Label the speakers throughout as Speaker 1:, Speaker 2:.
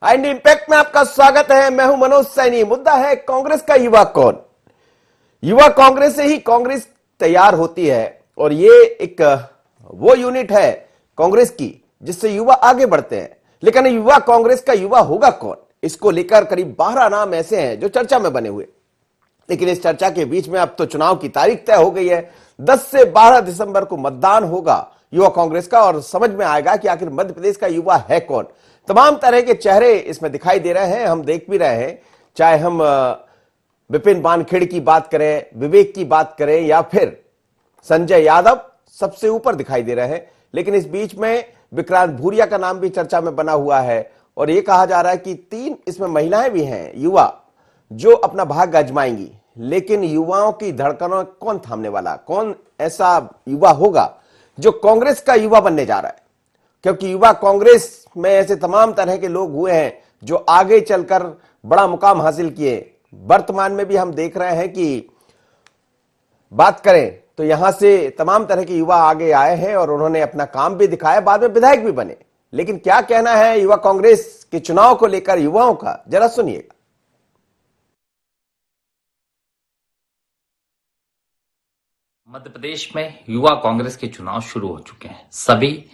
Speaker 1: And impact में आपका स्वागत है। मैं हूं मनोज सैनी। मुद्दा है कांग्रेस का युवा कौन। युवा कांग्रेस से ही कांग्रेस तैयार होती है और ये एक वो यूनिट है कांग्रेस की जिससे युवा आगे बढ़ते हैं। लेकिन युवा कांग्रेस का युवा होगा कौन, इसको लेकर करीब 12 नाम ऐसे हैं जो चर्चा में बने हुए। लेकिन इस चर्चा के बीच में अब तो चुनाव की तारीख तय हो गई है। 10 से 12 दिसंबर को मतदान होगा युवा कांग्रेस का और समझ में आएगा कि आखिर मध्य प्रदेश का युवा है कौन। तमाम तरह के चेहरे इसमें दिखाई दे रहे हैं, हम देख भी रहे हैं। चाहे हम विपिन वानखेड़े की बात करें, विवेक की बात करें या फिर संजय यादव, सबसे ऊपर दिखाई दे रहे हैं। लेकिन इस बीच में विक्रांत भूरिया का नाम भी चर्चा में बना हुआ है और यह कहा जा रहा है कि 3 इसमें महिलाएं भी हैं युवा जो अपना भाग्य आजमाएंगी। लेकिन युवाओं की धड़कनों कौन थामने वाला, कौन ऐसा युवा होगा जो कांग्रेस का युवा बनने जा रहा है। क्योंकि युवा कांग्रेस में ऐसे तमाम तरह के लोग हुए हैं जो आगे चलकर बड़ा मुकाम हासिल किए। वर्तमान में भी हम देख रहे हैं कि बात करें तो यहां से तमाम तरह के युवा आगे आए हैं और उन्होंने अपना काम भी दिखाया, बाद में विधायक भी बने। लेकिन क्या कहना है युवा कांग्रेस के चुनाव को लेकर युवाओं का, जरा सुनिएगा।
Speaker 2: मध्य प्रदेश में युवा कांग्रेस के चुनाव शुरू हो चुके हैं। सभी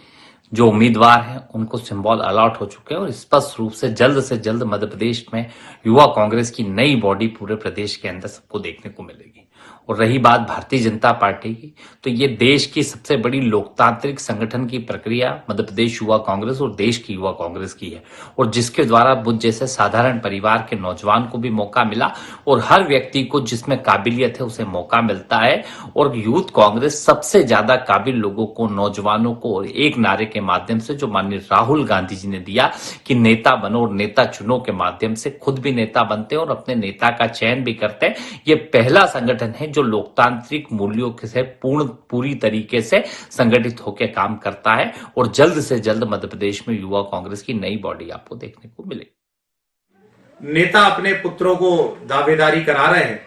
Speaker 2: जो उम्मीदवार हैं उनको सिंबल अलॉट हो चुके हैं और स्पष्ट रूप से जल्द मध्य प्रदेश में युवा कांग्रेस की नई बॉडी पूरे प्रदेश के अंदर सबको देखने को मिलेगी। और रही बात भारतीय जनता पार्टी की, तो ये देश की सबसे बड़ी लोकतांत्रिक संगठन की प्रक्रिया मध्य प्रदेश युवा कांग्रेस और देश की युवा कांग्रेस की है और जिसके द्वारा मुझ जैसे साधारण परिवार के नौजवान को भी मौका मिला और हर व्यक्ति को जिसमें काबिलियत है उसे मौका मिलता है। और यूथ कांग्रेस सबसे ज्यादा काबिल लोगों को, नौजवानों को, और एक नारे के माध्यम से जो माननीय राहुल गांधी जी ने दिया कि नेता बनो और नेता चुनो के माध्यम से खुद भी नेता बनते हैं और अपने नेता का चयन भी करते हैं। ये पहला संगठन है जो लोकतांत्रिक मूल्यों से पूरी तरीके से संगठित होकर काम करता है और जल्द से जल्द मध्य प्रदेश में युवा कांग्रेस की नई बॉडी आपको देखने को मिलेगी।
Speaker 3: नेता अपने पुत्रों को दावेदारी करा रहे हैं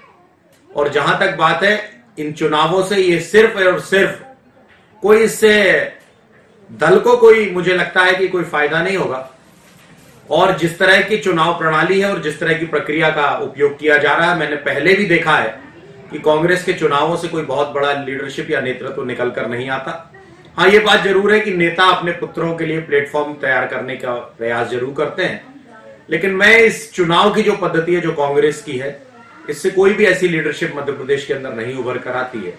Speaker 3: और जहां तक बात है इन चुनावों से, ये सिर्फ और सिर्फ कोई इससे दल को कोई, मुझे लगता है कि कोई फायदा नहीं होगा। और जिस तरह की चुनाव प्रणाली है और जिस तरह की प्रक्रिया का उपयोग किया जा रहा है, मैंने पहले भी देखा है कि कांग्रेस के चुनावों से कोई बहुत बड़ा लीडरशिप या नेतृत्व निकल कर नहीं आता। हाँ, ये बात जरूर है कि नेता अपने पुत्रों के लिए प्लेटफॉर्म तैयार करने का प्रयास जरूर करते हैं। लेकिन मैं इस चुनाव की जो पद्धति है जो कांग्रेस की है, इससे कोई भी ऐसी लीडरशिप मध्य प्रदेश के अंदर नहीं उभर कर आती है।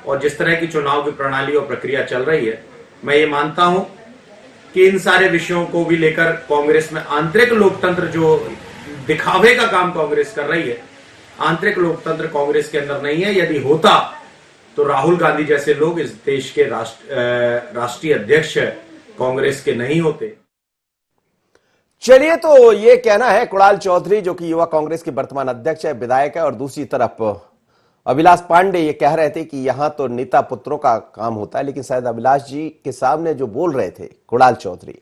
Speaker 3: और जिस तरह की चुनाव की प्रणाली और प्रक्रिया चल रही है, मैं ये मानता हूं कि इन सारे विषयों को भी लेकर कांग्रेस में आंतरिक लोकतंत्र, जो दिखावे का काम कांग्रेस कर रही है, आंतरिक लोकतंत्र कांग्रेस के अंदर नहीं है। यदि होता तो राहुल गांधी जैसे लोग इस देश के राष्ट्रीय अध्यक्ष कांग्रेस के नहीं होते।
Speaker 1: चलिए, तो ये कहना है कुणाल चौधरी जो कि युवा कांग्रेस के वर्तमान अध्यक्ष है, विधायक है। और दूसरी तरफ अभिलाष पांडे ये कह रहे थे कि यहां तो नेता पुत्रों का काम होता है। लेकिन शायद अभिलाष जी के सामने जो बोल रहे थे कुणाल चौधरी,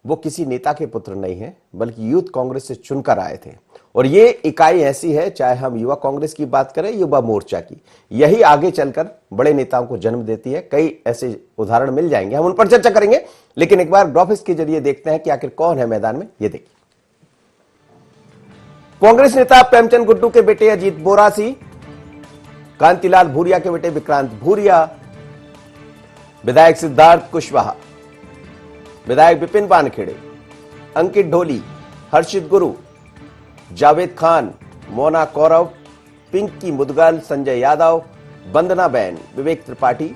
Speaker 1: वो किसी नेता के पुत्र नहीं है बल्कि यूथ कांग्रेस से चुनकर आए थे। और ये इकाई ऐसी है, चाहे हम युवा कांग्रेस की बात करें, युवा मोर्चा की, यही आगे चलकर बड़े नेताओं को जन्म देती है। कई ऐसे उदाहरण मिल जाएंगे, हम उन पर चर्चा करेंगे। लेकिन एक बार ग्राफिक्स के जरिए देखते हैं कि आखिर कौन है मैदान में। ये देखिए, कांग्रेस नेता प्रेमचंद गुड्डू के बेटे अजीत बोरासी, कांतिलाल भूरिया के बेटे विक्रांत भूरिया, विधायक सिद्धार्थ कुशवाहा, विधायक विपिन वानखेड़े, अंकित ढोली, हर्षित गुरु, जावेद खान, मोना कौरव, पिंकी मुदगल, संजय यादव, वंदना बेन, विवेक त्रिपाठी।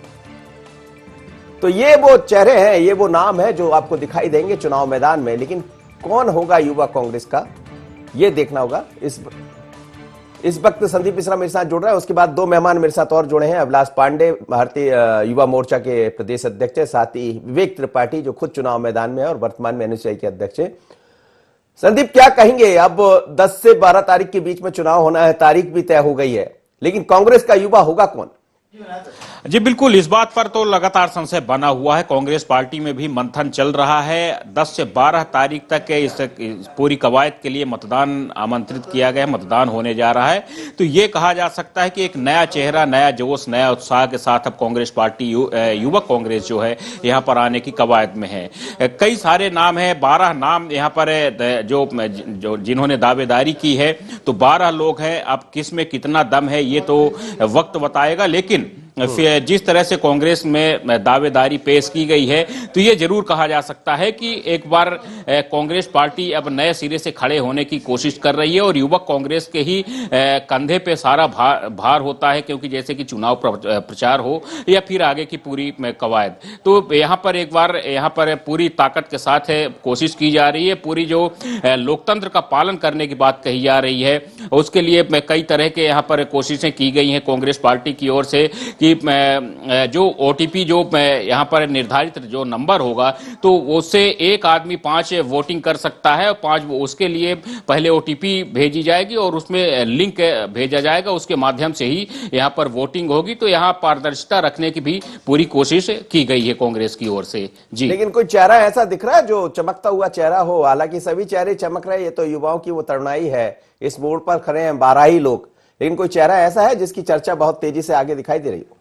Speaker 1: तो ये वो चेहरे हैं, ये वो नाम है जो आपको दिखाई देंगे चुनाव मैदान में। लेकिन कौन होगा युवा कांग्रेस का, ये देखना होगा। इस वक्त संदीप मिश्रा मेरे साथ जुड़ रहा है, उसके बाद 2 मेहमान मेरे साथ और जुड़े हैं। अभिलाष पांडे भारतीय युवा मोर्चा के प्रदेश अध्यक्ष है, साथ ही विवेक त्रिपाठी जो खुद चुनाव मैदान में है और वर्तमान में एनएसयूआई के अध्यक्ष है। संदीप, क्या कहेंगे? अब 10 से 12 तारीख के बीच में चुनाव होना है, तारीख भी तय हो गई है, लेकिन कांग्रेस का युवा होगा कौन?
Speaker 4: जी बिल्कुल, इस बात पर तो लगातार संशय बना हुआ है। कांग्रेस पार्टी में भी मंथन चल रहा है। 10 से 12 तारीख तक इस पूरी कवायद के लिए मतदान आमंत्रित किया गया है, मतदान होने जा रहा है। तो ये कहा जा सकता है कि एक नया चेहरा, नया जोश, नया उत्साह के साथ अब कांग्रेस पार्टी युवक कांग्रेस जो है यहाँ पर आने की कवायद में है। कई सारे नाम हैं, 12 नाम यहाँ पर जो जिन्होंने दावेदारी की है, तो 12 लोग हैं। अब किस में कितना दम है ये तो वक्त बताएगा, लेकिन फिर जिस तरह से कांग्रेस में दावेदारी पेश की गई है तो ये जरूर कहा जा सकता है कि एक बार कांग्रेस पार्टी अब नए सिरे से खड़े होने की कोशिश कर रही है और युवक कांग्रेस के ही कंधे पे सारा भार होता है, क्योंकि जैसे कि चुनाव प्रचार हो या फिर आगे की पूरी कवायद, तो यहाँ पर एक बार यहाँ पर पूरी ताकत के साथ कोशिश की जा रही है। पूरी जो लोकतंत्र का पालन करने की बात कही जा रही है, उसके लिए कई तरह के यहाँ पर कोशिशें की गई हैं कांग्रेस पार्टी की ओर से कि जो ओटीपी जो यहाँ पर निर्धारित जो नंबर होगा तो उससे एक आदमी 5 वोटिंग कर सकता है और 5 उसके लिए पहले ओटीपी भेजी जाएगी और उसमें लिंक भेजा जाएगा, उसके माध्यम से ही यहाँ पर वोटिंग होगी। तो यहाँ पारदर्शिता रखने की भी पूरी कोशिश की गई है कांग्रेस की ओर से। जी,
Speaker 1: लेकिन कोई चेहरा ऐसा दिख रहा है जो चमकता हुआ चेहरा हो? हालांकि सभी चेहरे चमक रहे हैं, ये तो युवाओं की वो तरुणाई है। इस मोड़ पर खड़े हैं 12 ही लोग, लेकिन कोई चेहरा ऐसा है जिसकी चर्चा बहुत तेजी से आगे दिखाई दे रही हो?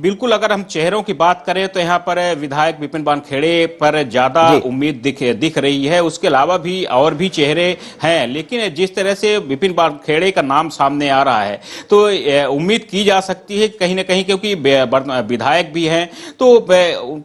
Speaker 4: बिल्कुल, अगर हम चेहरों की बात करें तो यहाँ पर विधायक विपिन वानखेड़े पर ज्यादा उम्मीद दिख रही है। उसके अलावा भी और भी चेहरे हैं, लेकिन जिस तरह से विपिन वानखेड़े का नाम सामने आ रहा है तो उम्मीद की जा सकती है कहीं ना कहीं, क्योंकि विधायक भी हैं तो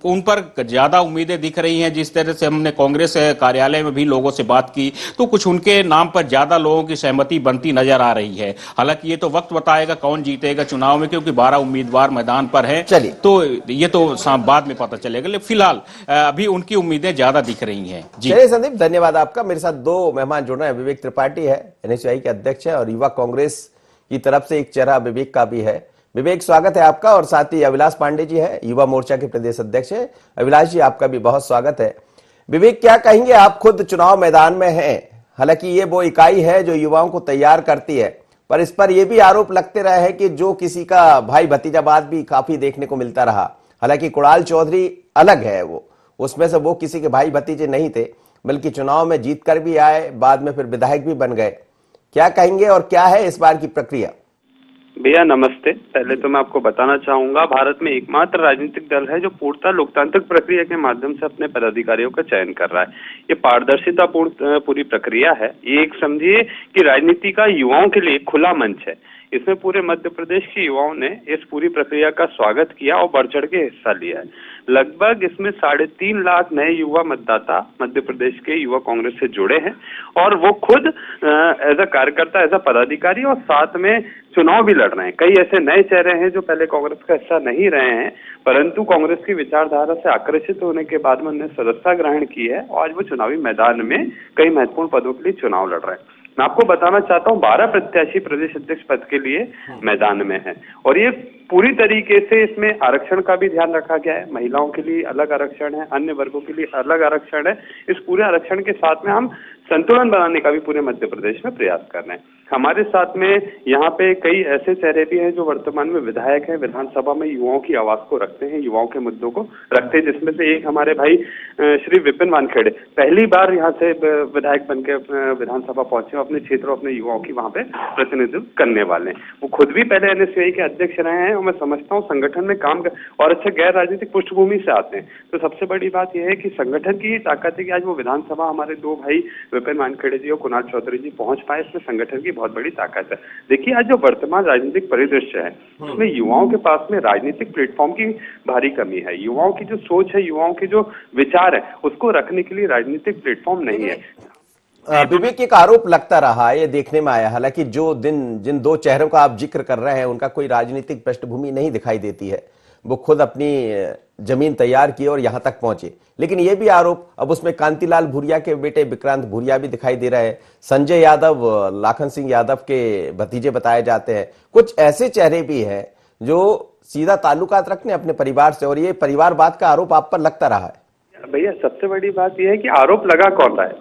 Speaker 4: उन पर ज्यादा उम्मीदें दिख रही हैं। जिस तरह से हमने कांग्रेस कार्यालय में भी लोगों से बात की तो कुछ उनके नाम पर ज्यादा लोगों की सहमति बनती नजर आ रही है। हालांकि ये तो वक्त बताएगा कौन जीतेगा चुनाव में, क्योंकि 12 उम्मीदवार मैदान पर है।
Speaker 1: चलिए,
Speaker 4: तो ये तो बाद में पता चलेगा, लेकिन फिलहाल अभी उनकी उम्मीदें ज्यादा दिख रही हैं। जी
Speaker 1: चलिए संदीप, धन्यवाद आपका। मेरे साथ 2 मेहमान जुड़ रहे हैं। विवेक त्रिपाठी है, एनएसयूआई के अध्यक्ष है, और युवा कांग्रेस की तरफ से एक चेहरा विवेक का भी है। विवेक, स्वागत है आपका। और साथ ही अविलाश पांडे जी है, युवा मोर्चा के प्रदेश अध्यक्ष है। अविलाश जी, आपका भी बहुत स्वागत है। विवेक, क्या कहेंगे? आप खुद चुनाव मैदान में हैं, हालांकि ये वो इकाई है जो युवाओं को तैयार करती है, पर इस पर यह भी आरोप लगते रहे हैं कि जो किसी का भाई भतीजावाद भी काफी देखने को मिलता रहा। हालांकि कुणाल चौधरी अलग है, वो उसमें से वो किसी के भाई भतीजे नहीं थे, बल्कि चुनाव में जीत कर भी आए, बाद में फिर विधायक भी बन गए। क्या कहेंगे और क्या है इस बार की प्रक्रिया?
Speaker 5: भैया नमस्ते। पहले तो मैं आपको बताना चाहूंगा, भारत में एकमात्र राजनीतिक दल है जो पूर्णतः लोकतांत्रिक प्रक्रिया के माध्यम से अपने पदाधिकारियों का चयन कर रहा है। ये पारदर्शिता पूरी प्रक्रिया है। ये एक समझिए कि राजनीति का युवाओं के लिए खुला मंच है। इसमें पूरे मध्य प्रदेश के युवाओं ने इस पूरी प्रक्रिया का स्वागत किया और बढ़ चढ़ के हिस्सा लिया है। लगभग इसमें 3.5 लाख नए युवा मतदाता मध्य प्रदेश के युवा कांग्रेस से जुड़े हैं और वो खुद एज अ कार्यकर्ता, एज अ पदाधिकारी और साथ में चुनाव भी लड़ रहे हैं। कई ऐसे नए चेहरे हैं जो पहले कांग्रेस का हिस्सा नहीं रहे हैं, परंतु कांग्रेस की विचारधारा से आकर्षित होने के बाद में उन्होंने सदस्यता ग्रहण की है और आज वो चुनावी मैदान में कई महत्वपूर्ण पदों के लिए चुनाव लड़ रहे हैं। मैं आपको बताना चाहता हूँ 12 प्रत्याशी प्रदेश अध्यक्ष पद के लिए मैदान में है और ये पूरी तरीके से इसमें आरक्षण का भी ध्यान रखा गया है। महिलाओं के लिए अलग आरक्षण है, अन्य वर्गों के लिए अलग आरक्षण है। इस पूरे आरक्षण के साथ में हम संतुलन बनाने का भी पूरे मध्य प्रदेश में प्रयास कर रहे हैं। हमारे साथ में यहाँ पे कई ऐसे चेहरे भी हैं जो वर्तमान में विधायक हैं, विधानसभा में युवाओं की आवाज को रखते हैं, युवाओं के मुद्दों को रखते हैं, जिसमें से एक हमारे भाई श्री विपिन वानखेड़े पहली बार यहाँ से विधायक बन के विधानसभा पहुंचे, अपने क्षेत्र और अपने युवाओं की वहाँ पे प्रतिनिधित्व करने वाले हैं। वो खुद भी पहले एनएसयूआई के अध्यक्ष रहे हैं और मैं समझता हूँ संगठन में काम और अच्छे गैर राजनीतिक पृष्ठभूमि से आते हैं। तो सबसे बड़ी बात यह है कि संगठन की ताकत है कि आज वो विधानसभा हमारे 2 भाई विपिन वानखेड़े जी और कुणाल चौधरी जी पहुंच पाए, इसमें संगठन की बहुत बड़ी ताकत है। देखिए, आज जो वर्तमान राजनीतिक परिदृश्य है उसमें युवाओं के पास में राजनीतिक प्लेटफॉर्म की भारी कमी है। युवाओं की जो सोच है, युवाओं के जो विचार है, उसको रखने के लिए राजनीतिक प्लेटफॉर्म नहीं है।
Speaker 1: विवेक, एक आरोप लगता रहा, ये देखने में आया, हालांकि जिन 2 चेहरों का आप जिक्र कर रहे हैं उनका कोई राजनीतिक पृष्ठभूमि नहीं दिखाई देती है, वो खुद अपनी जमीन तैयार किए और यहां तक पहुंचे। लेकिन यह भी आरोप अब उसमें कांतिलाल भूरिया के बेटे विक्रांत भूरिया भी दिखाई दे रहे हैं, संजय यादव लाखन सिंह यादव के भतीजे बताए जाते हैं। कुछ ऐसे चेहरे भी हैं जो सीधा ताल्लुकात रखने अपने परिवार से, और ये परिवारवाद का आरोप आप पर लगता रहा है।
Speaker 5: भैया सबसे बड़ी बात यह है कि आरोप लगा कौन रहा है?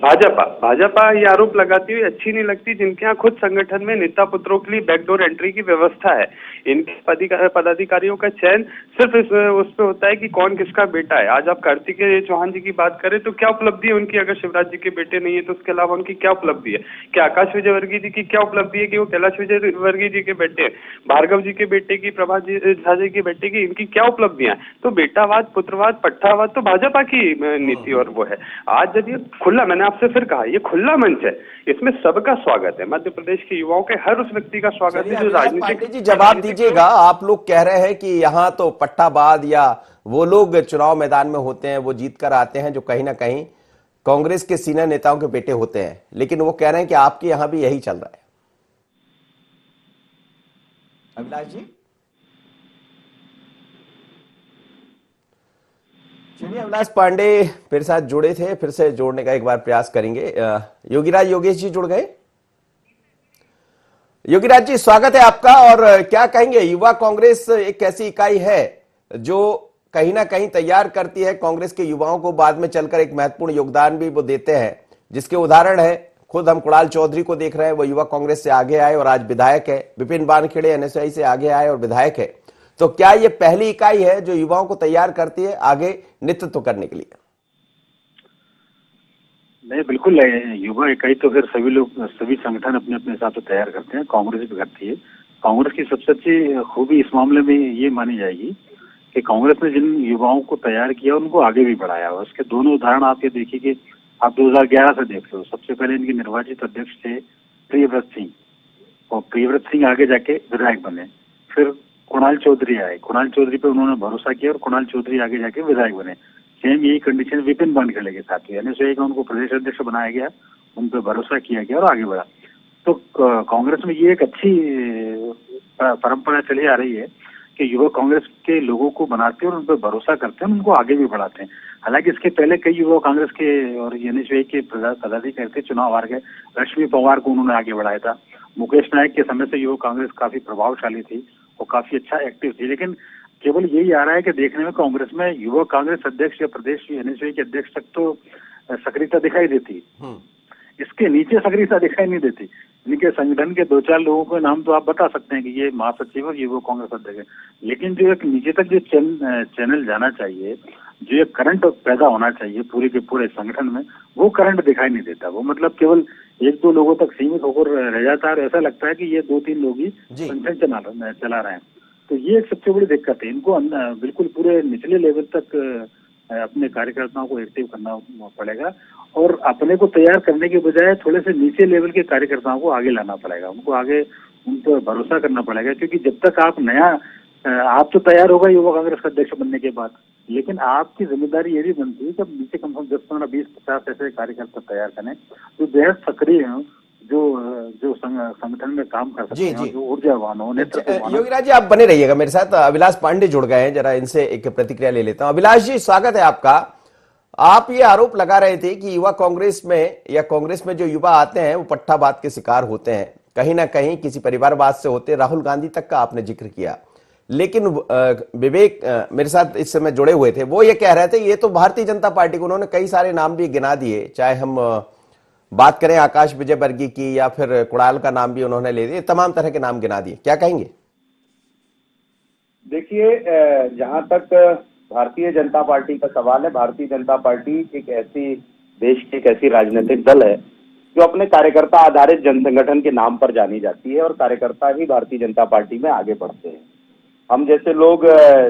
Speaker 5: भाजपा ये आरोप लगाती हुई अच्छी नहीं लगती, जिनके यहाँ खुद संगठन में नेता पुत्रों के लिए बैकडोर एंट्री की व्यवस्था है। इनके पदाधिकारियों का चयन सिर्फ उस पे होता है कि कौन किसका बेटा है। आज आप कार्तिकेय चौहान जी की बात करें तो क्या उपलब्धि है उनकी? अगर शिवराज जी के बेटे नहीं है तो उसके अलावा उनकी क्या उपलब्धि है? क्या आकाश विजयवर्गीय जी की क्या उपलब्धि है कि वो कैलाश विजयवर्गीय जी के बेटे हैं? भार्गव जी के बेटे की, प्रभात झा जी के बेटे की, इनकी क्या उपलब्धियां हैं? तो बेटावाद, पुत्रवाद, पट्टावाद तो भाजपा की नीति और वो है। आज जब ये खुला, मैंने आपसे फिर कहा, ये खुला मंच है, इसमें सबका स्वागत है। मध्य प्रदेश के युवाओं के हर उस व्यक्ति का स्वागत है जो राजनीतिक।
Speaker 1: जी जवाब दीजिएगा, आप लोग कह रहे हैं कि यहाँ तो पट्टाबाज या वो लोग चुनाव मैदान में होते हैं, वो जीत कर आते हैं जो कहीं ना कहीं कांग्रेस के सीनियर नेताओं के बेटे होते हैं, लेकिन वो कह रहे हैं कि आपके यहां भी यही चल रहा है। अभिलाष जी, चलिए अभिलाष पांडे फिर साथ जुड़े थे, फिर से जोड़ने का एक बार प्रयास करेंगे। योगीराज योगेश जी जुड़ गए। योगीराज जी स्वागत है आपका, और क्या कहेंगे, युवा कांग्रेस एक ऐसी इकाई है जो कहीं ना कहीं तैयार करती है कांग्रेस के युवाओं को, बाद में चलकर एक महत्वपूर्ण योगदान भी वो देते हैं, जिसके उदाहरण है खुद हम कुणाल चौधरी को देख रहे हैं, वो युवा कांग्रेस से आगे आए और आज विधायक है। विपिन वानखेड़े एनएसयूआई से आगे आए और विधायक है। तो क्या ये पहली इकाई है जो युवाओं को तैयार करती है आगे नेतृत्व करने के लिए?
Speaker 6: नहीं, बिल्कुल युवा इकाई तो फिर सभी लोग, सभी संगठन अपने अपने हिसाब से तैयार करते हैं, कांग्रेस भी करती है। कांग्रेस की सबसे अच्छी खूबी इस मामले में ये मानी जाएगी कि कांग्रेस ने जिन युवाओं को तैयार किया उनको आगे भी बढ़ाया। उसके दोनों उदाहरण आप ये देखिए कि आप 2011 से देख लो, सबसे पहले इनके निर्वाचित अध्यक्ष थे प्रियव्रत सिंह, और प्रियव्रत सिंह आगे जाके विधायक बने। फिर कुणाल चौधरी आए, कुणाल चौधरी पे उन्होंने भरोसा किया और कुणाल चौधरी आगे जाके विधायक बने। सेम यही कंडीशन विपिन वानखेड़े के साथ हुई, एनएसयूआई का उनको प्रदेश अध्यक्ष बनाया गया, उन पर भरोसा किया गया और आगे बढ़ा। तो कांग्रेस में ये एक अच्छी परंपरा चली आ रही है कि युवा कांग्रेस के लोगों को बनाते हैं और उन पर भरोसा करते हैं, उनको आगे भी बढ़ाते हैं। हालांकि इसके पहले कई युवा कांग्रेस के और एनएसयूआई के पदाधिकारी थे, चुनाव हार गए। लक्ष्मी पवार को उन्होंने आगे बढ़ाया था। मुकेश नायक के समय से युवा कांग्रेस काफी प्रभावशाली थी और काफी अच्छा एक्टिव थी। लेकिन केवल यही आ रहा है कि देखने में कांग्रेस में युवा कांग्रेस अध्यक्ष या प्रदेश एनएसयूआई के अध्यक्ष तक तो सक्रियता दिखाई देती, इसके नीचे सक्रियता दिखाई नहीं देती। इनके संगठन के 2-4 लोगों के नाम तो आप बता सकते हैं कि ये महासचिव और ये वो कांग्रेस अध्यक्ष है, लेकिन जो एक नीचे तक जो चैनल जाना चाहिए, जो एक करंट पैदा होना चाहिए पूरे के पूरे संगठन में, वो करंट दिखाई नहीं देता। वो मतलब केवल 1-2 लोगों तक सीमित होकर रह जाता है और ऐसा लगता है कि ये 2-3 लोग ही संगठन चला रहे हैं। तो ये एक सबसे बड़ी दिक्कत है। इनको बिल्कुल पूरे निचले लेवल तक अपने कार्यकर्ताओं को एक्टिव करना पड़ेगा और अपने को तैयार करने के बजाय थोड़े से नीचे लेवल के कार्यकर्ताओं को आगे लाना पड़ेगा, उनको आगे उन पर भरोसा करना पड़ेगा। क्योंकि जब तक आप नया, आप तो तैयार होगा युवा कांग्रेस का अध्यक्ष बनने के बाद, लेकिन आपकी जिम्मेदारी ये भी बनती है कि नीचे कम से कम 10, 15, 20, 50 ऐसे कार्यकर्ता तैयार करें जो बेहद सक्रिय हैं, जो संगठन में काम कर सकते हैं, जो ऊर्जावान हो, नेतृत्ववान।
Speaker 1: योगीराज जी आप बने रहिएगा मेरे साथ। अभिलाष पांडे जुड़ गए हैं, जरा इनसे एक प्रतिक्रिया ले लेता हूं। अभिलाष जी स्वागत है आपका। आप ये आरोप लगा रहे थे कि युवा कांग्रेस में या कांग्रेस में जो युवा आते हैं वो पट्टाबाद के शिकार होते हैं, कहीं ना कहीं किसी परिवारवाद से होते हैं। राहुल गांधी तक का आपने जिक्र किया, लेकिन विवेक मेरे साथ इस समय जुड़े हुए थे, वो ये कह रहे थे ये तो भारतीय जनता पार्टी को, उन्होंने कई सारे नाम भी गिना दिए, चाहे हम बात करें आकाश विजयवर्गीय की या फिर कुणाल का नाम भी उन्होंने ले दिए, तमाम तरह के नाम गिना दिए। क्या कहेंगे?
Speaker 7: देखिए, जहां तक भारतीय जनता पार्टी का सवाल है, भारतीय जनता पार्टी एक ऐसी देश की एक ऐसी राजनीतिक दल है जो अपने कार्यकर्ता आधारित जन संगठन के नाम पर जानी जाती है और कार्यकर्ता ही भारतीय जनता पार्टी में आगे बढ़ते हैं। हम जैसे लोग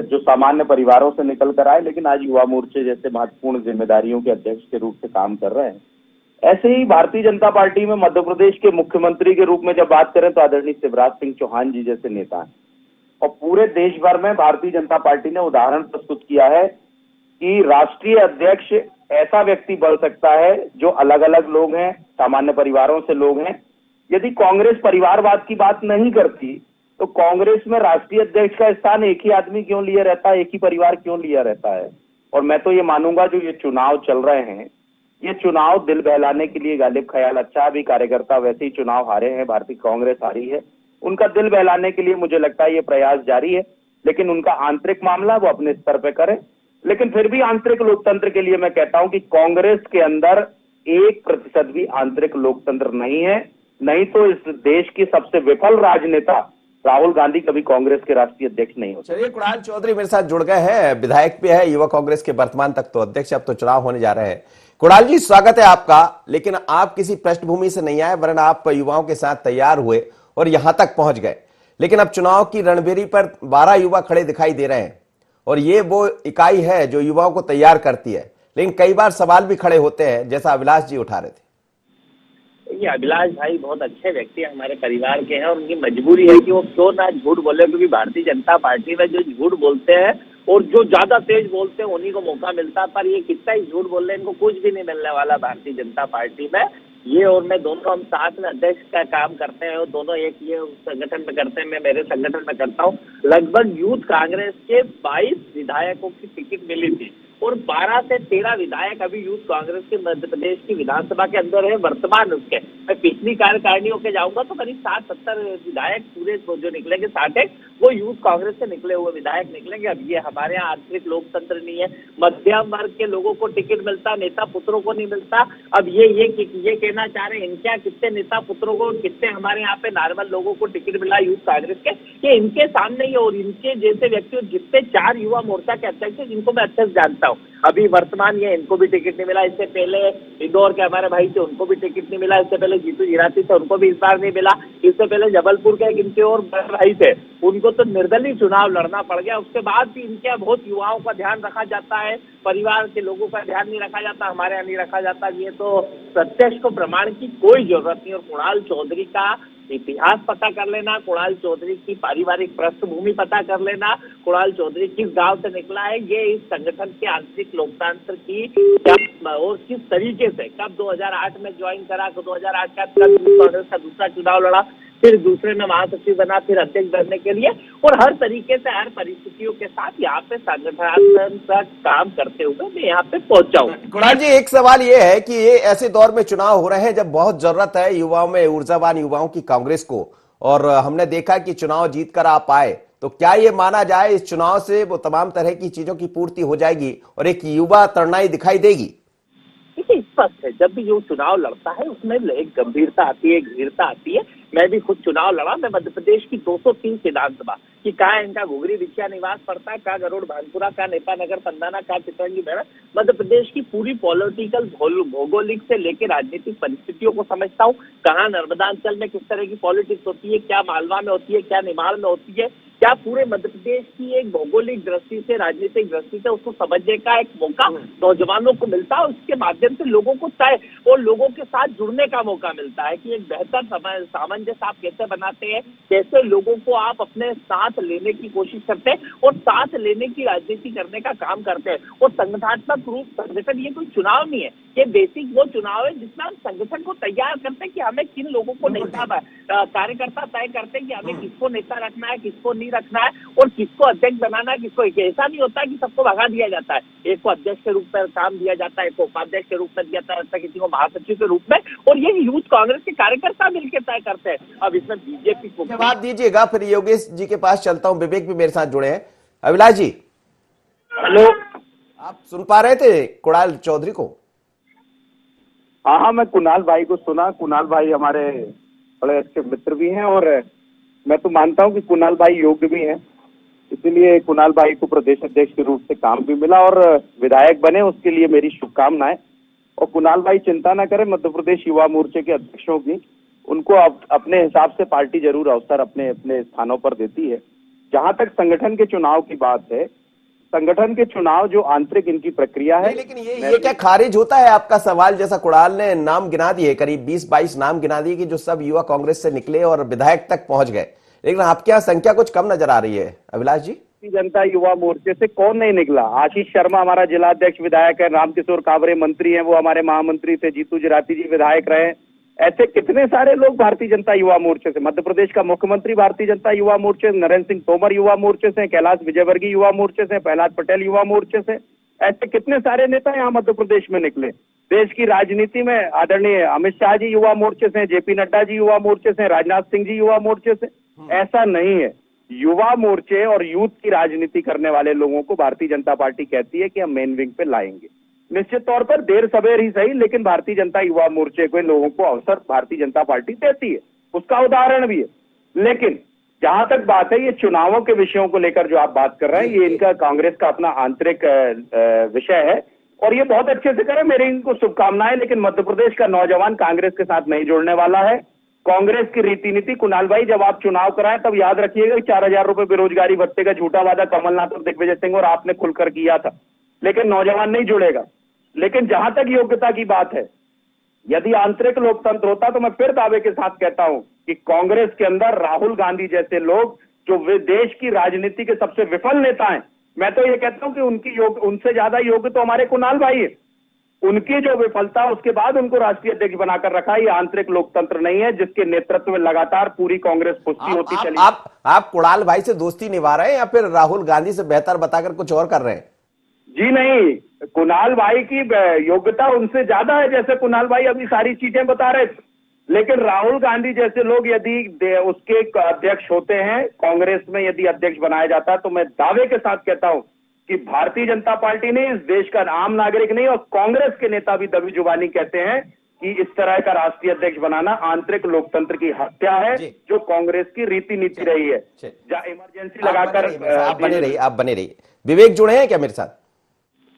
Speaker 7: जो सामान्य परिवारों से निकल कर आए लेकिन आज युवा मोर्चे जैसे महत्वपूर्ण जिम्मेदारियों के अध्यक्ष के रूप से काम कर रहे हैं, ऐसे ही भारतीय जनता पार्टी में मध्य प्रदेश के मुख्यमंत्री के रूप में जब बात करें तो आदरणीय शिवराज सिंह चौहान जी जैसे नेता हैं। और पूरे देश भर में भारतीय जनता पार्टी ने उदाहरण प्रस्तुत किया है कि राष्ट्रीय अध्यक्ष ऐसा व्यक्ति बन सकता है जो अलग अलग लोग हैं, सामान्य परिवारों से लोग हैं। यदि कांग्रेस परिवारवाद की बात नहीं करती तो कांग्रेस में राष्ट्रीय अध्यक्ष का स्थान एक ही आदमी क्यों लिया रहता है, एक ही परिवार क्यों लिया रहता है? और मैं तो ये मानूंगा जो ये चुनाव चल रहे हैं, ये चुनाव दिल बहलाने के लिए गालिब ख्याल, अच्छा भी कार्यकर्ता वैसे ही चुनाव हारे हैं, भारतीय कांग्रेस हारी है, उनका दिल बहलाने के लिए मुझे लगता है ये प्रयास जारी है। लेकिन उनका आंतरिक मामला वो अपने स्तर पे करें, लेकिन फिर भी आंतरिक लोकतंत्र के लिए मैं कहता हूं कि कांग्रेस के अंदर 1% भी आंतरिक लोकतंत्र नहीं है। नहीं तो इस देश की सबसे विफल राजनेता राहुल गांधी कभी कांग्रेस के राष्ट्रीय अध्यक्ष नहीं हो सकते।
Speaker 1: चलिए, कुणाल चौधरी मेरे साथ जुड़ गए हैं, विधायक भी है, युवा कांग्रेस के वर्तमान तक तो अध्यक्ष, अब तो चुनाव होने जा रहे हैं। कुणाल जी, स्वागत है आपका। लेकिन आप किसी पृष्ठभूमि से नहीं आए, वरन आप युवाओं के साथ तैयार हुए और यहां तक पहुंच गए। लेकिन अब चुनाव की रणभेरी पर 12 युवा खड़े दिखाई दे रहे हैं और ये वो इकाई है जो युवाओं को तैयार करती है। लेकिन कई बार सवाल भी खड़े होते हैं, जैसा अभिलाष जी उठा रहे थे।
Speaker 8: ये अभिलाष भाई बहुत अच्छे व्यक्ति हमारे परिवार के हैं और उनकी मजबूरी है कि वो क्यों ना झूठ बोले, क्योंकि भारतीय जनता पार्टी में जो झूठ बोलते हैं और जो ज्यादा तेज बोलते हैं उन्हीं को मौका मिलता है। पर ये कितना ही झूठ बोल रहे हैं, इनको कुछ भी नहीं मिलने वाला भारतीय जनता पार्टी में। ये और मैं दोनों हम साथ में अध्यक्ष का काम करते हैं और दोनों एक ये संगठन में करते हैं, मैं मेरे संगठन में करता हूँ। लगभग यूथ कांग्रेस के 22 विधायकों की टिकट मिली थी और 12 से 13 विधायक अभी यूथ कांग्रेस के मध्य प्रदेश की विधानसभा के अंदर है वर्तमान उसके। मैं पिछली कार्यकारिणियों के जाऊंगा तो करीब 60-70 विधायक पूरे जो निकलेंगे 60 वो यूथ कांग्रेस से निकले हुए विधायक निकलेंगे। अब ये हमारे यहाँ आंतरिक लोकतंत्र नहीं है, मध्यम वर्ग के लोगों को टिकट मिलता, नेता पुत्रों को नहीं मिलता। अब ये कहना चाह रहे हैं इनके कितने नेता पुत्रों को, कितने हमारे यहाँ पे नॉर्मल लोगों को टिकट मिला यूथ कांग्रेस के, ये इनके सामने ही। और इनके जैसे व्यक्ति जितने 4 युवा मोर्चा के अध्यक्ष हैं जिनको मैं अच्छे से जानता हूँ, अभी वर्तमान ये इनको भी टिकट नहीं मिला। इससे पहले इंदौर के हमारे भाई थे उनको भी टिकट नहीं मिला। इससे पहले जीतू जिराती थे उनको भी इस बार नहीं मिला। इससे पहले जबलपुर के इनके और भाई थे उनको तो निर्दलीय चुनाव लड़ना पड़ गया। उसके बाद भी इनके बहुत युवाओं का ध्यान रखा जाता है, परिवार के लोगों का ध्यान नहीं रखा जाता, हमारे यहाँ नहीं रखा जाता। ये तो प्रत्यक्ष को प्रमाण की कोई जरूरत नहीं। और कुणाल चौधरी का इतिहास पता कर लेना, कुणाल चौधरी की पारिवारिक पृष्ठभूमि पता कर लेना, कुणाल चौधरी किस गांव से निकला है, ये इस संगठन के आंतरिक लोकतंत्र की और किस तरीके से कब 2008 में ज्वाइन करा, 2008 का कांग्रेस का दूसरा चुनाव लड़ा, फिर दूसरे में महासचिव बना, फिर अध्यक्ष बनने के लिए, और हर तरीके से हर परिस्थितियों के साथ यहाँ पे संगठन का काम करते हुए मैं यहाँ पे पहुंचा हूँ।
Speaker 1: कुणाल जी, एक सवाल ये है कि ये ऐसे दौर में चुनाव हो रहे हैं जब बहुत जरूरत है युवाओं में, ऊर्जावान युवाओं की कांग्रेस को, और हमने देखा कि चुनाव जीत कर आप आए, तो क्या ये माना जाए इस चुनाव से वो तमाम तरह की चीजों की पूर्ति हो जाएगी और एक युवा तरुणाई दिखाई देगी?
Speaker 8: देखिए, स्पष्ट है जब भी जो चुनाव लड़ता है उसमें एक गंभीरता आती है, एक धीरता आती है। मैं भी खुद चुनाव लड़ा, मैं मध्य प्रदेश की 203 विधानसभा कि कहाँ इनका घुघरी विख्या निवास पड़ता है, कहाँ गरुड़ भानपुरा, कहाँ नेपा नगर पंदाना, कहाँ चितरंगी बैरक, मध्य प्रदेश की पूरी पॉलिटिकल भौगोलिक से लेकर राजनीतिक परिस्थितियों को समझता हूँ। कहाँ नर्मदांचल में किस तरह की पॉलिटिक्स होती है, क्या मालवा में होती है, क्या निमाड़ में होती है, क्या पूरे मध्य प्रदेश की एक भौगोलिक दृष्टि से, राजनीतिक दृष्टि से उसको समझने का एक मौका नौजवानों को मिलता है। उसके माध्यम से लोगों को तय और लोगों के साथ जुड़ने का मौका मिलता है कि एक बेहतर सामंजस्य आप कैसे बनाते हैं, कैसे लोगों को आप अपने साथ लेने की कोशिश करते हैं और साथ लेने की राजनीति करने का काम करते हैं। और संगठनात्मक रूप संगठन ये कोई चुनाव नहीं है, ये बेसिक वो चुनाव है जिसमें हम संगठन को तैयार करते हैं कि हमें किन लोगों को नेता कार्यकर्ता तय करते हैं कि हमें किसको नेता रखना है, किसको नहीं रखना है और किसको अध्यक्ष बनाना है, किसको। ऐसा नहीं होता कि सबको भगा दिया जाता है, एक को अध्यक्ष के रूप में काम दिया जाता है, एक को उपाध्यक्ष के रूप में दिया जाता है, किसी को महासचिव के रूप में, और ये यूथ कांग्रेस के कार्यकर्ता मिलकर तय करते हैं। अब इसमें बीजेपी को
Speaker 1: बात दीजिएगा, फिर योगेश जी के पास चलता हूं, विवेक भी मेरे साथ जुड़े हैं। अभिलाष जी,
Speaker 7: हेलो,
Speaker 1: आप सुन पा रहे थे कुणाल चौधरी को?
Speaker 7: हाँ, मैं कुणाल भाई को सुना। कुणाल भाई हमारे बड़े अच्छे मित्र भी हैं और मैं तो मानता हूं कि कुणाल भाई योग्य भी हैं, इसीलिए कुणाल भाई को प्रदेश अध्यक्ष के रूप से काम भी मिला और विधायक बने, उसके लिए मेरी शुभकामनाएं। और कुणाल भाई चिंता ना करें, मध्य प्रदेश युवा मोर्चे के अध्यक्षों की, उनको अपने हिसाब से पार्टी जरूर अवसर अपने अपने स्थानों पर देती है। जहां तक संगठन के चुनाव की बात है, संगठन के चुनाव जो आंतरिक इनकी प्रक्रिया है,
Speaker 1: लेकिन ये क्या खारिज होता है आपका सवाल? जैसा कुणाल ने नाम गिना दिए, करीब 20-22 नाम गिना दिए कि जो सब युवा कांग्रेस से निकले और विधायक तक पहुंच गए, लेकिन आपके यहाँ संख्या कुछ कम नजर आ रही है। अभिलाष जी,
Speaker 7: जनता युवा मोर्चे से कौन नहीं निकला? आशीष शर्मा हमारा जिला अध्यक्ष विधायक है, रामकिशोर कावरे मंत्री हैं, वो हमारे महामंत्री थे, जीतू जिराती जी विधायक रहे। ऐसे कितने सारे लोग भारतीय जनता युवा मोर्चे से, मध्य प्रदेश का मुख्यमंत्री भारतीय जनता युवा मोर्चे, नरेंद्र सिंह तोमर युवा मोर्चे से, कैलाश विजयवर्गीय युवा मोर्चे से, प्रहलाद पटेल युवा मोर्चे से, ऐसे कितने सारे नेता यहाँ मध्य प्रदेश में निकले। देश की राजनीति में आदरणीय अमित शाह जी युवा मोर्चे से, जेपी नड्डा जी युवा मोर्चे से, राजनाथ सिंह जी युवा मोर्चे से। ऐसा नहीं है, युवा मोर्चे और यूथ की राजनीति करने वाले लोगों को भारतीय जनता पार्टी कहती है कि हम मेन विंग पे लाएंगे। निश्चित तौर पर देर सवेर ही सही, लेकिन भारतीय जनता युवा मोर्चे के लोगों को अवसर भारतीय जनता पार्टी देती है, उसका उदाहरण भी है। लेकिन जहां तक बात है ये चुनावों के विषयों को लेकर जो आप बात कर रहे हैं, ये इनका कांग्रेस का अपना आंतरिक विषय है और ये बहुत अच्छे से करें, मेरी इनको शुभकामनाएं। लेकिन मध्य प्रदेश का नौजवान कांग्रेस के साथ नहीं जुड़ने वाला है। कांग्रेस की रीति नीति, कुणाल भाई जब आप चुनाव कराएं तब याद रखिएगा 4,000 रुपए बेरोजगारी भत्ते का झूठा वादा कमलनाथ और दिग्विजय सिंह और आपने खुलकर किया था, लेकिन नौजवान नहीं जुड़ेगा। लेकिन जहां तक योग्यता की बात है, यदि आंतरिक लोकतंत्र होता तो मैं फिर दावे के साथ कहता हूं कि कांग्रेस के अंदर राहुल गांधी जैसे लोग जो वे देश की राजनीति के सबसे विफल नेता हैं, मैं तो ये कहता हूं कि उनसे ज्यादा योग्य तो हमारे कुणाल भाई है। उनकी जो विफलता, उसके बाद उनको राष्ट्रीय अध्यक्ष बनाकर रखा, ये आंतरिक लोकतंत्र नहीं है जिसके नेतृत्व में लगातार पूरी कांग्रेस पुष्टि होती चली।
Speaker 1: आप कुणाल भाई से दोस्ती निभा रहे हैं या फिर राहुल गांधी से बेहतर बताकर कुछ और कर रहे हैं?
Speaker 7: जी नहीं, कुणाल भाई की योग्यता उनसे ज्यादा है, जैसे कुणाल भाई अभी सारी चीजें बता रहे थे। लेकिन राहुल गांधी जैसे लोग यदि उसके अध्यक्ष होते हैं, कांग्रेस में यदि अध्यक्ष बनाया जाता है, तो मैं दावे के साथ कहता हूं कि भारतीय जनता पार्टी ने, इस देश का आम नागरिक नहीं और कांग्रेस के नेता भी दबी जुबानी कहते हैं कि इस तरह का राष्ट्रीय अध्यक्ष बनाना आंतरिक लोकतंत्र की हत्या है, जो कांग्रेस की रीति नीति रही है। जहां इमरजेंसी लगाकर
Speaker 1: आप बने रहिए। विवेक जुड़े हैं क्या मेरे साथ?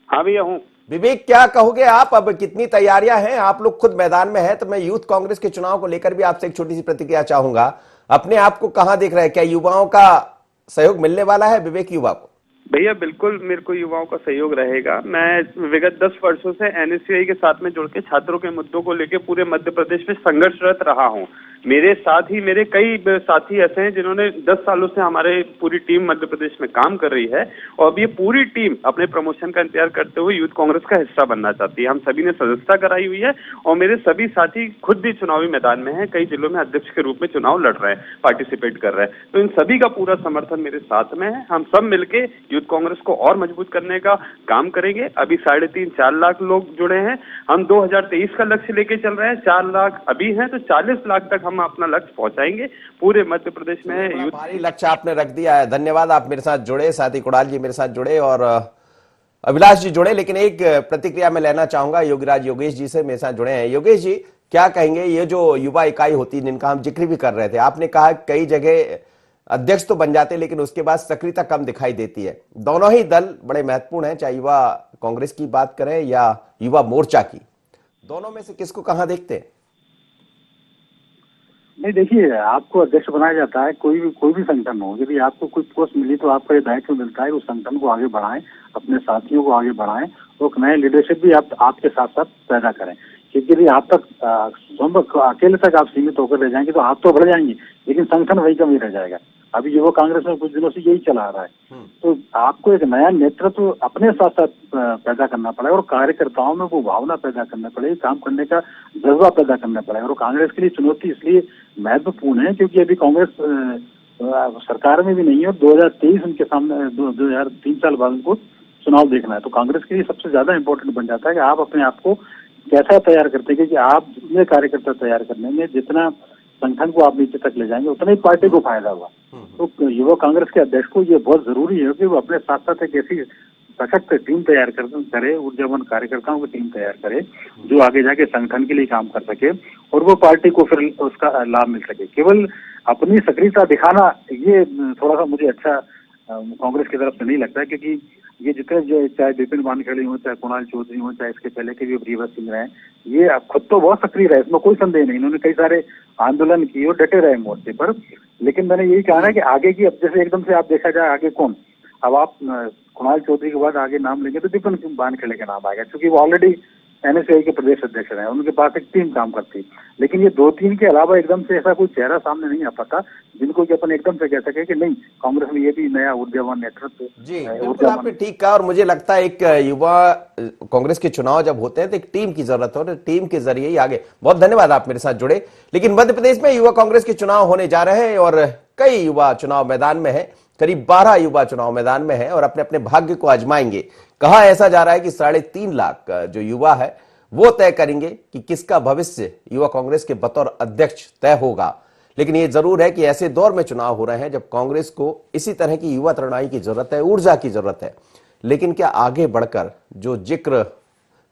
Speaker 5: हाँ भैया हूँ।
Speaker 1: विवेक, क्या कहोगे आप? अब कितनी तैयारियां हैं? आप लोग खुद मैदान में हैं, तो मैं यूथ कांग्रेस के चुनाव को लेकर भी आपसे एक छोटी सी प्रतिक्रिया चाहूंगा। अपने आप को कहां देख रहे हैं? क्या युवाओं का सहयोग मिलने वाला है विवेक युवा को?
Speaker 5: भैया बिल्कुल मेरे को युवाओं का सहयोग रहेगा। मैं विगत 10 वर्षों से एनएसयूआई के साथ में जुड़ के छात्रों के मुद्दों को लेकर पूरे मध्य प्रदेश में संघर्षरत रहा हूं। मेरे साथ ही मेरे कई साथी ऐसे हैं जिन्होंने 10 सालों से हमारे पूरी टीम मध्य प्रदेश में काम कर रही है और अब ये पूरी टीम अपने प्रमोशन का इंतजार करते हुए यूथ कांग्रेस का हिस्सा बनना चाहती है। हम सभी ने सदस्यता कराई हुई है और मेरे सभी साथी खुद भी चुनावी मैदान में हैं, कई जिलों में अध्यक्ष के रूप में चुनाव लड़ रहे हैं, पार्टिसिपेट कर रहे हैं। तो इन सभी का पूरा समर्थन मेरे साथ में है। हम सब मिलके यूथ कांग्रेस को और मजबूत करने का काम करेंगे। अभी 3.5-4 लाख लोग जुड़े हैं। हम 2023 का लक्ष्य लेके चल रहे हैं, 4 लाख अभी हैं तो 40 लाख तक हम अपना लक्ष्य पहुंचाएंगे। पूरे मध्य प्रदेश में यूथ
Speaker 1: भारी लक्ष्य आपने रख दिया है। धन्यवाद, आप मेरे साथ जुड़े, साथ ही कुणाल जी मेरे साथ जुड़े और अभिलाष जी जुड़े। लेकिन एक प्रतिक्रिया मैं लेना चाहूंगा योगीराज योगेश जी से, मेरे साथ जुड़े हैं। योगेश जी, क्या कहेंगे? ये जो युवा इकाई होती है जिनका हम जिक्र भी कर रहे थे, आपने कहा कई जगह अध्यक्ष तो बन जाते लेकिन उसके बाद सक्रियता कम दिखाई देती है। दोनों ही दल बड़े महत्वपूर्ण हैं, चाहे युवा कांग्रेस की बात करें या युवा मोर्चा की। दोनों में से किसको कहां देखते हैं?
Speaker 6: नहीं, देखिए, आपको अध्यक्ष बनाया जाता है, कोई भी संगठन हो, यदि आपको कोई पोस्ट मिली तो आपका ये दायित्व मिलता है उस संगठन को आगे बढ़ाएं, अपने साथियों को आगे बढ़ाएं और नए लीडरशिप भी आप आपके साथ साथ पैदा करें। क्योंकि यदि आप तक अकेले तक आप सीमित होकर रह जाएंगे तो आप तो बढ़ जाएंगे लेकिन संगठन वही कम ही रह जाएगा। अभी युवा कांग्रेस में कुछ दिनों से यही चला आ रहा है। तो आपको एक नया नेतृत्व अपने साथ साथ पैदा करना पड़ेगा और कार्यकर्ताओं में वो भावना पैदा करना पड़ेगी, काम करने का जज्बा पैदा करना पड़ेगा। और कांग्रेस के लिए चुनौती इसलिए महत्वपूर्ण है क्योंकि अभी कांग्रेस सरकार में भी नहीं है और 2023 उनके सामने 2003 साल बाद उनको चुनाव देखना है। तो कांग्रेस के लिए सबसे ज्यादा इंपॉर्टेंट बन जाता है कि आप अपने आप को कैसा तैयार करते हैं, क्योंकि आप जितने कार्यकर्ता तैयार करने में, जितना संगठन को आप नीचे तक ले जाएंगे उतना ही पार्टी को फायदा होगा। तो युवा कांग्रेस के अध्यक्ष को ये बहुत जरूरी है कि वो अपने साथ साथ एक ऐसी सशक्त टीम तैयार करे, ऊर्जावान कार्यकर्ताओं की टीम तैयार करे जो आगे जाके संगठन के लिए काम कर सके और वो पार्टी को फिर उसका लाभ मिल सके। केवल अपनी सक्रियता दिखाना ये थोड़ा सा मुझे अच्छा कांग्रेस की तरफ से नहीं लगता है, क्योंकि ये जितने चाहे विपिन वानखेड़े हो, चाहे कुणाल चौधरी हो, चाहे इसके पहले के भी रिवर सिंह रहे, ये खुद तो बहुत सक्रिय रहे, इसमें कोई संदेह नहीं। इन्होंने कई सारे आंदोलन किए और डटे रहे मोर्चे पर। लेकिन मैंने यही कहा ना कि आगे की, अब जैसे एकदम से आप देखा जाए आगे कौन, अब आप कुणाल चौधरी के बाद आगे नाम लेंगे तो विपिन वानखेड़े का नाम आएगा, क्योंकि वो ऑलरेडी एनएसयूआई के प्रदेश अध्यक्ष रहे, उनके पास एक टीम काम करती। लेकिन ये 2-3 के अलावा एकदम से ऐसा कोई चेहरा सामने नहीं आ पाता जिनको कि अपन एकदम से कह सके कि नहीं, कांग्रेस में ये भी नया ऊर्जावान नेतृत्व।
Speaker 1: जी बिल्कुल, आपने ठीक कहा। और मुझे लगता है एक युवा कांग्रेस के चुनाव जब होते हैं तो एक टीम की जरूरत है और टीम के जरिए ही आगे। बहुत धन्यवाद, आप मेरे साथ जुड़े। लेकिन मध्य प्रदेश में युवा कांग्रेस के चुनाव होने जा रहे हैं और कई युवा चुनाव मैदान में है, करीब 12 युवा चुनाव मैदान में है और अपने अपने भाग्य को आजमाएंगे। कहा ऐसा जा रहा है कि 3.5 लाख जो युवा है वो तय करेंगे कि किसका भविष्य युवा कांग्रेस के बतौर अध्यक्ष तय होगा। लेकिन ये जरूर है कि ऐसे दौर में चुनाव हो रहे हैं जब कांग्रेस को इसी तरह की युवा तरुणाई की जरूरत है, ऊर्जा की जरूरत है। लेकिन क्या आगे बढ़कर जो जिक्र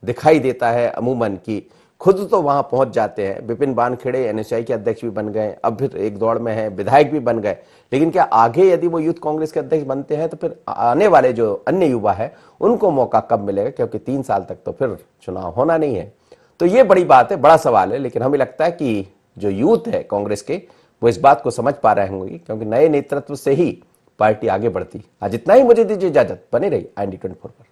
Speaker 1: दिखाई देता है अमूमन कि खुद तो वहां पहुंच जाते हैं, विपिन वानखेड़े एनएसयूआई के अध्यक्ष भी बन गए, अब फिर एक दौड़ में है, विधायक भी बन गए, लेकिन क्या आगे यदि वो यूथ कांग्रेस के अध्यक्ष बनते हैं तो फिर आने वाले जो अन्य युवा है उनको मौका कब मिलेगा, क्योंकि 3 साल तक तो फिर चुनाव होना नहीं है। तो ये बड़ी बात है, बड़ा सवाल है। लेकिन हमें लगता है कि जो यूथ है कांग्रेस के वो इस बात को समझ पा रहे होंगे, क्योंकि नए नेतृत्व से ही पार्टी आगे बढ़ती। आज इतना ही, मुझे दीजिए इजाजत, बने रही IND 24 पर।